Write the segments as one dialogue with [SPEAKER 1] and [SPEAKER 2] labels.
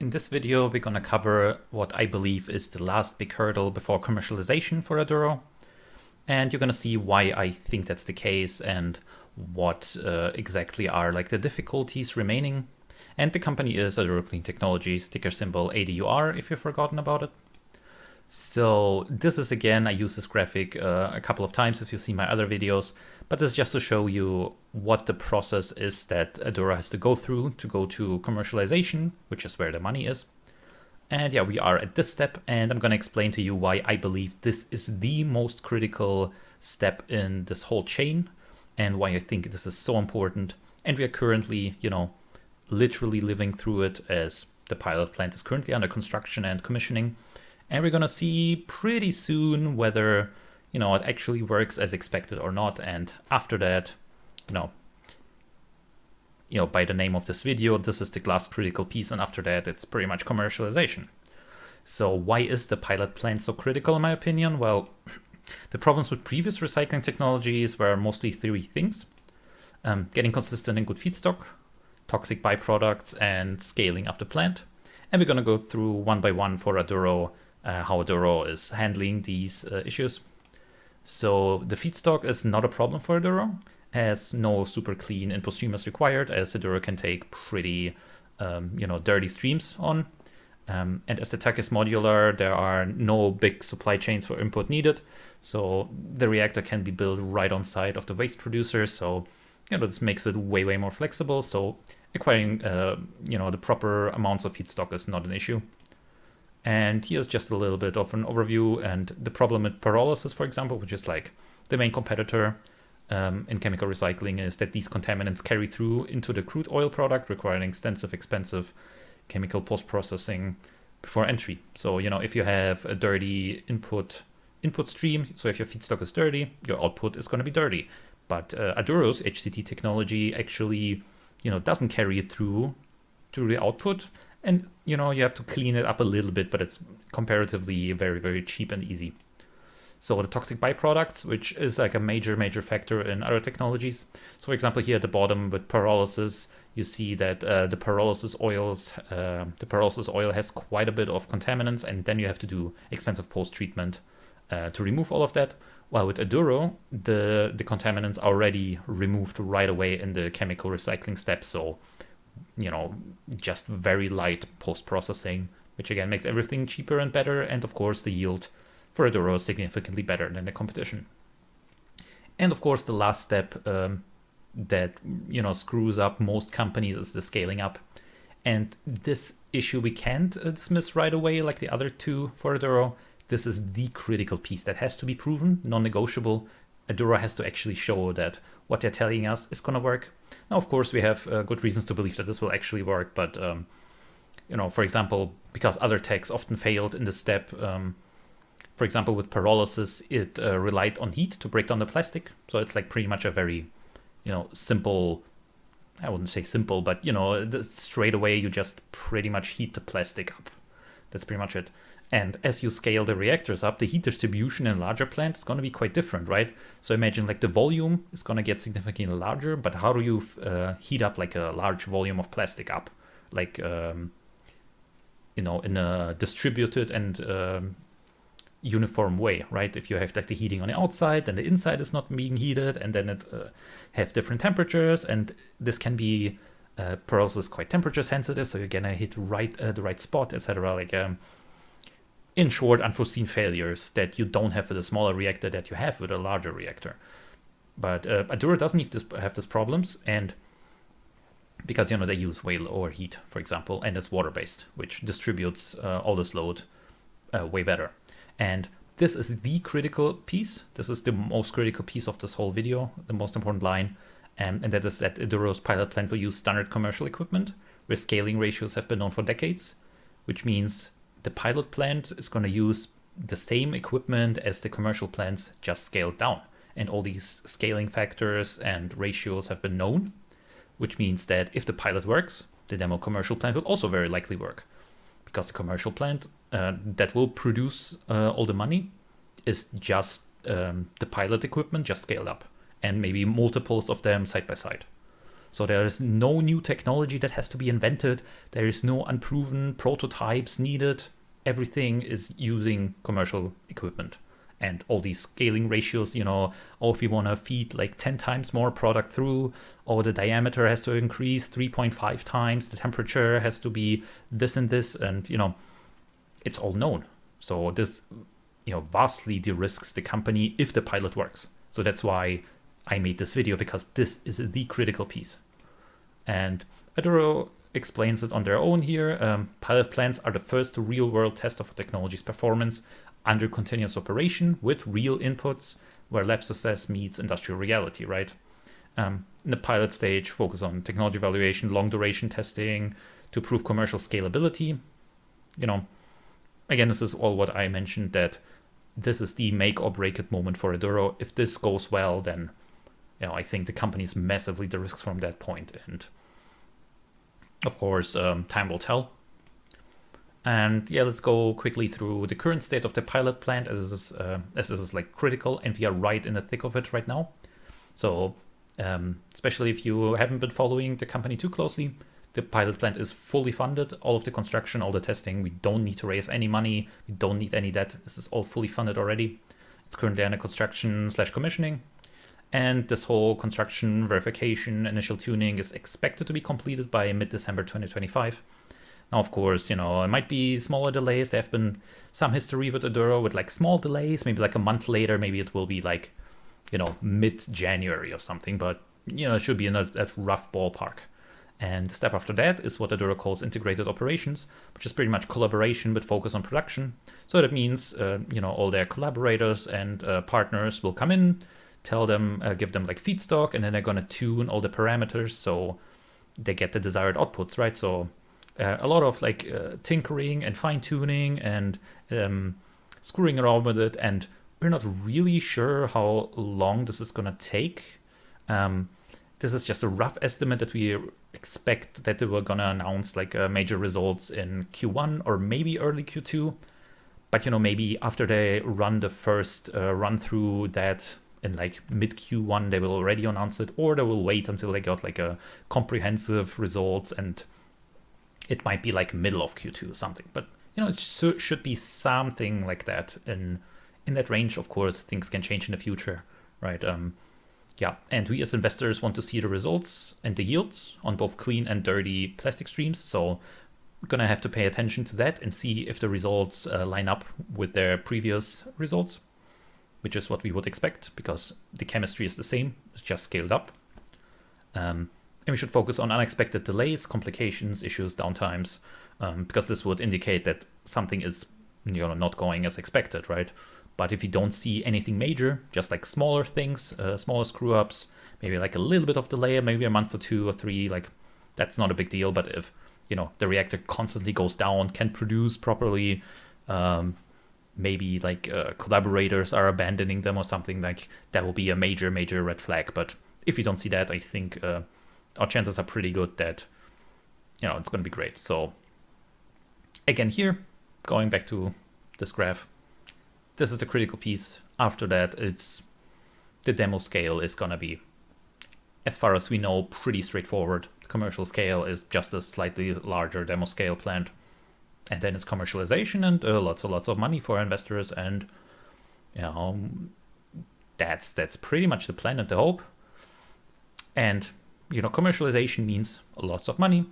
[SPEAKER 1] In this video, we're going to cover what I believe is the last big hurdle before commercialization for Aduro. And you're going to see why I think that's the case and what exactly are like the difficulties remaining. And the company is Aduro Clean Technologies, ticker symbol ADUR if you've forgotten about it. So this is, again, I use this graphic a couple of times if you've seen my other videos, but this is just to show you what the process is that Aduro has to go through to go to commercialization, which is where the money is. And yeah, we are at this step, and I'm going to explain to you why I believe this is the most critical step in this whole chain and why I think this is so important. And we are currently, literally living through it as the pilot plant is currently under construction and commissioning. And we're going to see pretty soon whether, it actually works as expected or not. And after that, by the name of this video, this is the last critical piece. And after that, it's pretty much commercialization. So why is the pilot plant so critical, in my opinion? Well, the problems with previous recycling technologies were mostly three things. Getting consistent and good feedstock, toxic byproducts, and scaling up the plant. And we're going to go through one by one for Aduro, how Aduro is handling these issues. So the feedstock is not a problem for Aduro, as no super clean input stream is required, as Aduro can take pretty, dirty streams on. And as the tech is modular, there are no big supply chains for input needed. So the reactor can be built right on site of the waste producer. So, this makes it way, way more flexible. So acquiring, the proper amounts of feedstock is not an issue. And here's just a little bit of an overview. And the problem with pyrolysis, for example, which is like the main competitor in chemical recycling, is that these contaminants carry through into the crude oil product, requiring extensive, expensive chemical post-processing before entry. So, if you have a dirty input stream, so if your feedstock is dirty, your output is going to be dirty. But Aduro's HCT technology actually, doesn't carry it through to the output. And, you have to clean it up a little bit, but it's comparatively very, very cheap and easy. So the toxic byproducts, which is like a major, major factor in other technologies. So for example, here at the bottom with pyrolysis, you see that the pyrolysis oil has quite a bit of contaminants, and then you have to do expensive post-treatment to remove all of that. While with Aduro, the contaminants are already removed right away in the chemical recycling step. So, just very light post-processing, which again makes everything cheaper and better. And of course, the yield for Aduro is significantly better than the competition. And of course, the last step that, screws up most companies is the scaling up. And this issue we can't dismiss right away like the other two for Aduro. This is the critical piece that has to be proven, non-negotiable. Aduro has to actually show that what they're telling us is going to work. Now, of course, we have good reasons to believe that this will actually work. But, for example, because other techs often failed in this step, for example, with pyrolysis, it relied on heat to break down the plastic. So it's like pretty much a very, simple, I wouldn't say simple, but, straight away you just pretty much heat the plastic up. That's pretty much it. And as you scale the reactors up, the heat distribution in larger plants is going to be quite different, right? So imagine like the volume is going to get significantly larger, but how do you heat up like a large volume of plastic up? Like, in a distributed and uniform way, right? If you have like the heating on the outside, then the inside is not being heated, and then it have different temperatures, and this can be pyrolysis quite temperature sensitive, so you're gonna hit the right spot, etc. Like, in short, unforeseen failures that you don't have with a smaller reactor that you have with a larger reactor. But Aduro doesn't have these problems, and because they use way lower heat, for example, and it's water-based, which distributes all this load way better. And this is the critical piece. This is the most critical piece of this whole video, the most important line. And that is that Aduro's pilot plant will use standard commercial equipment, where scaling ratios have been known for decades, which means the pilot plant is going to use the same equipment as the commercial plants, just scaled down. And all these scaling factors and ratios have been known, which means that if the pilot works, the demo commercial plant will also very likely work. Because the commercial plant that will produce all the money is just the pilot equipment just scaled up, and maybe multiples of them side by side. So there is no new technology that has to be invented. There is no unproven prototypes needed. Everything is using commercial equipment. And all these scaling ratios, you know, or if you want to feed like 10 times more product through, or the diameter has to increase 3.5 times, the temperature has to be this and this, and, you know, it's all known. So this, you know, vastly de-risks the company if the pilot works. So that's why I made this video, because this is the critical piece. And Aduro explains it on their own here. Pilot plants are the first real-world test of a technology's performance under continuous operation with real inputs, where lab success meets industrial reality, right? In the pilot stage, focus on technology evaluation, long-duration testing to prove commercial scalability. You know, again, this is all what I mentioned, that this is the make or break it moment for Aduro. If this goes well, then, you know, I think the company is massively de-risked from that point. And of course, time will tell. And yeah, let's go quickly through the current state of the pilot plant, as this is like critical, and we are right in the thick of it right now. So especially if you haven't been following the company too closely, the pilot plant is fully funded. All of the construction, all the testing, we don't need to raise any money. We don't need any debt. This is all fully funded already. It's currently under construction/commissioning. And this whole construction, verification, initial tuning is expected to be completed by mid-December 2025. Now, of course, you know, it might be smaller delays. There have been some history with Aduro with like small delays, maybe like a month later, maybe it will be like, you know, mid-January or something, but, you know, it should be in that rough ballpark. And the step after that is what Aduro calls integrated operations, which is pretty much collaboration with focus on production. So that means, you know, all their collaborators and partners will come in, tell them, give them like feedstock, and then they're going to tune all the parameters so they get the desired outputs, right? So a lot of like tinkering and fine tuning and screwing around with it, and we're not really sure how long this is gonna take. This is just a rough estimate that we expect that they were gonna announce like major results in Q1 or maybe early Q2. But, you know, maybe after they run the first run through that in like mid Q1, they will already announce it, or they will wait until they got like a comprehensive results, and it might be like middle of Q2 or something. But, you know, it should be something like that in that range. Of course, things can change in the future, right? Yeah, and we as investors want to see the results and the yields on both clean and dirty plastic streams. So we're gonna have to pay attention to that and see if the results line up with their previous results, which is what we would expect, because the chemistry is the same, it's just scaled up. And we should focus on unexpected delays, complications, issues, downtimes, because this would indicate that something is, you know, not going as expected, right? But if you don't see anything major, just like smaller things, smaller screw-ups, maybe like a little bit of delay, maybe a month or 2 or 3, like that's not a big deal. But if, you know, the reactor constantly goes down, can't produce properly, maybe like collaborators are abandoning them or something, like that will be a major red flag. But if you don't see that, I think our chances are pretty good that, you know, it's going to be great. So again, here, going back to this graph, this is the critical piece. After that, it's the demo scale is going to be, as far as we know, pretty straightforward. The commercial scale is just a slightly larger demo scale plant. And then it's commercialization and lots of money for investors. And, you know, that's pretty much the plan and the hope. And, you know, commercialization means lots of money.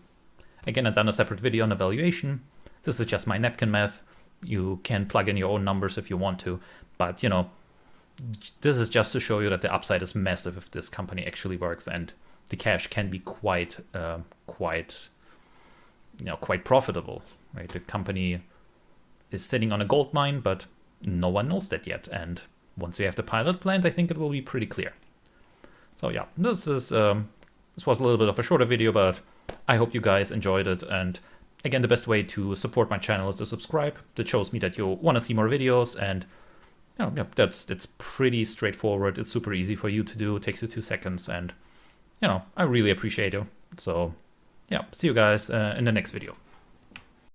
[SPEAKER 1] Again, I've done a separate video on evaluation. This is just my napkin math. You can plug in your own numbers if you want to, but, you know, this is just to show you that the upside is massive if this company actually works, and the cash can be quite profitable, right? The company is sitting on a gold mine, but no one knows that yet. And once we have the pilot plant, I think it will be pretty clear. So yeah, this was a little bit of a shorter video, but I hope you guys enjoyed it. And again, the best way to support my channel is to subscribe. That shows me that you want to see more videos, and, you know, yeah, that's pretty straightforward. It's super easy for you to do. It takes you 2 seconds, and, you know, I really appreciate you. So yeah, see you guys in the next video.